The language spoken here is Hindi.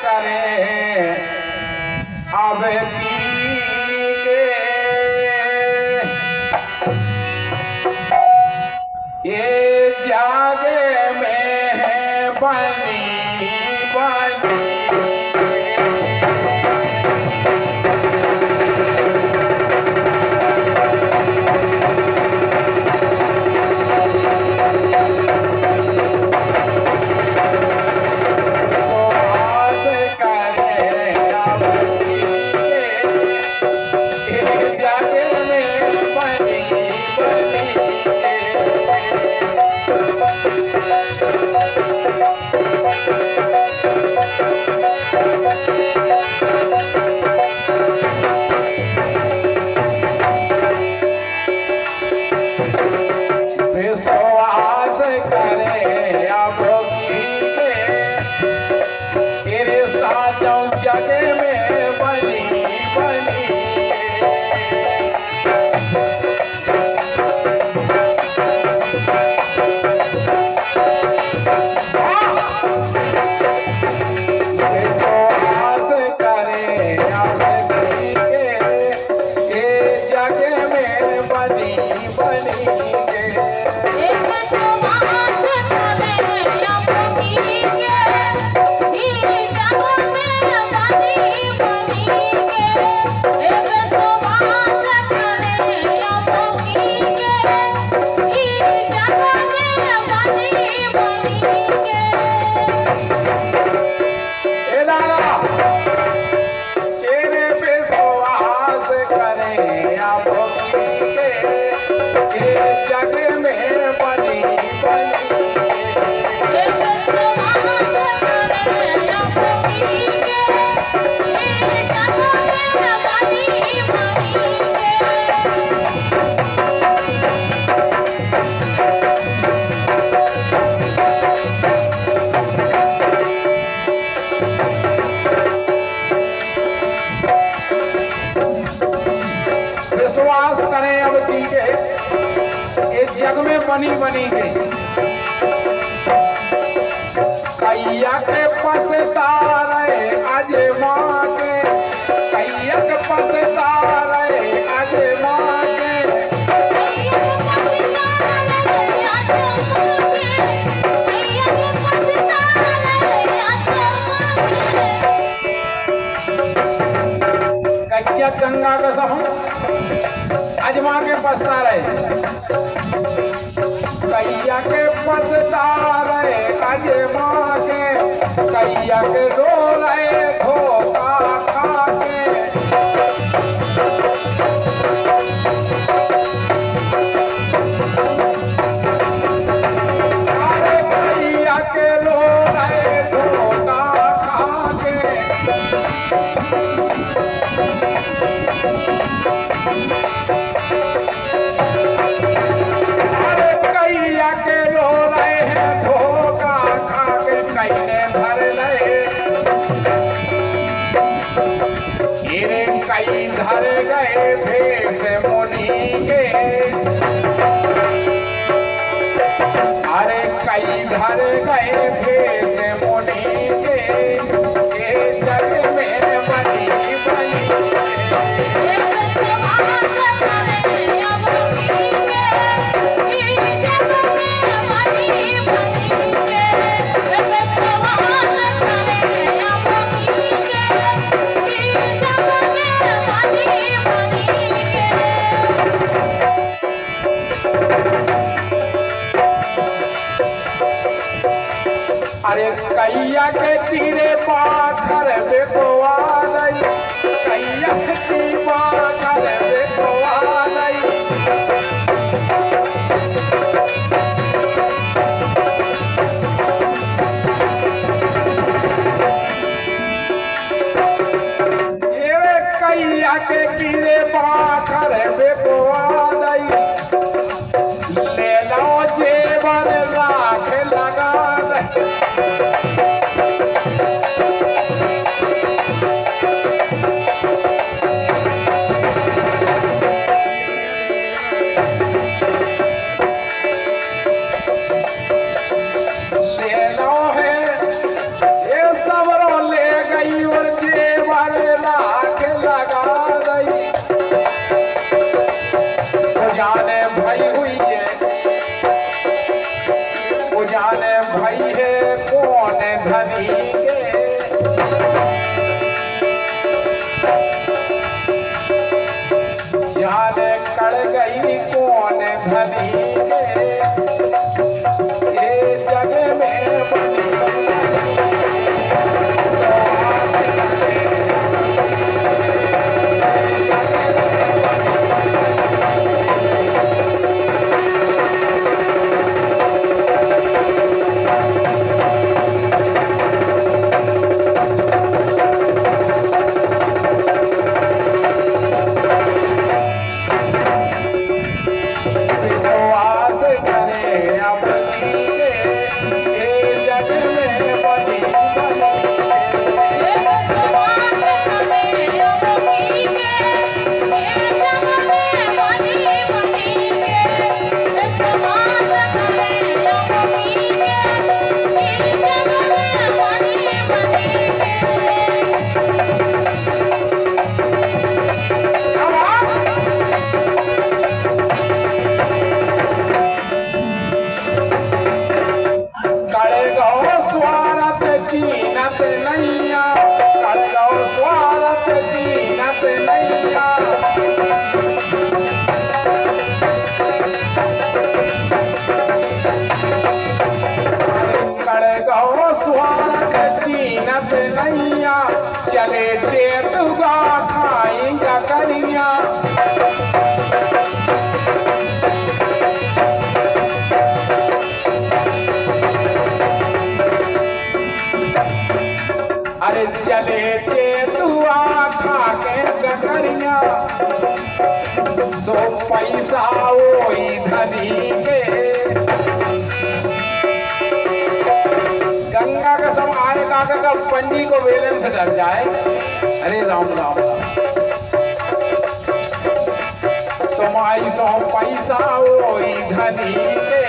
करे अब की के ये जागे में है बनी बनी विश्वास करें अब की के इस जग में बनी बनी गई कैया के पसतारे आज माँ के कैया के पसतारे आज माँ के कैया गंगा का सब अजमा के पसता रहे कैया के पसता रहे अजमा के कैया के रो रहे धोखा खा के अरे कैया के रो रहे धोखा खा के कई धर गए भेष मुनि के अरे कई धर गए भेष मुनि के ये जग में बनी बनी अरे कैया के तीरे पाथर बेकोआ गई कैया की पाथर बेकोआ गई ये कैया के तीरे पाथर बेकोआ गई ले लो जेवर राख लगा गकरिया चले चेतुआ खाई गकरिया अरे चले चेतुआ खा के गकरिया सो पैसा वही धनी के गंगा का सब आए काका का पंडी को वेलन से डर जाए। अरे राम राम तुम आई सो पैसा वही धनी के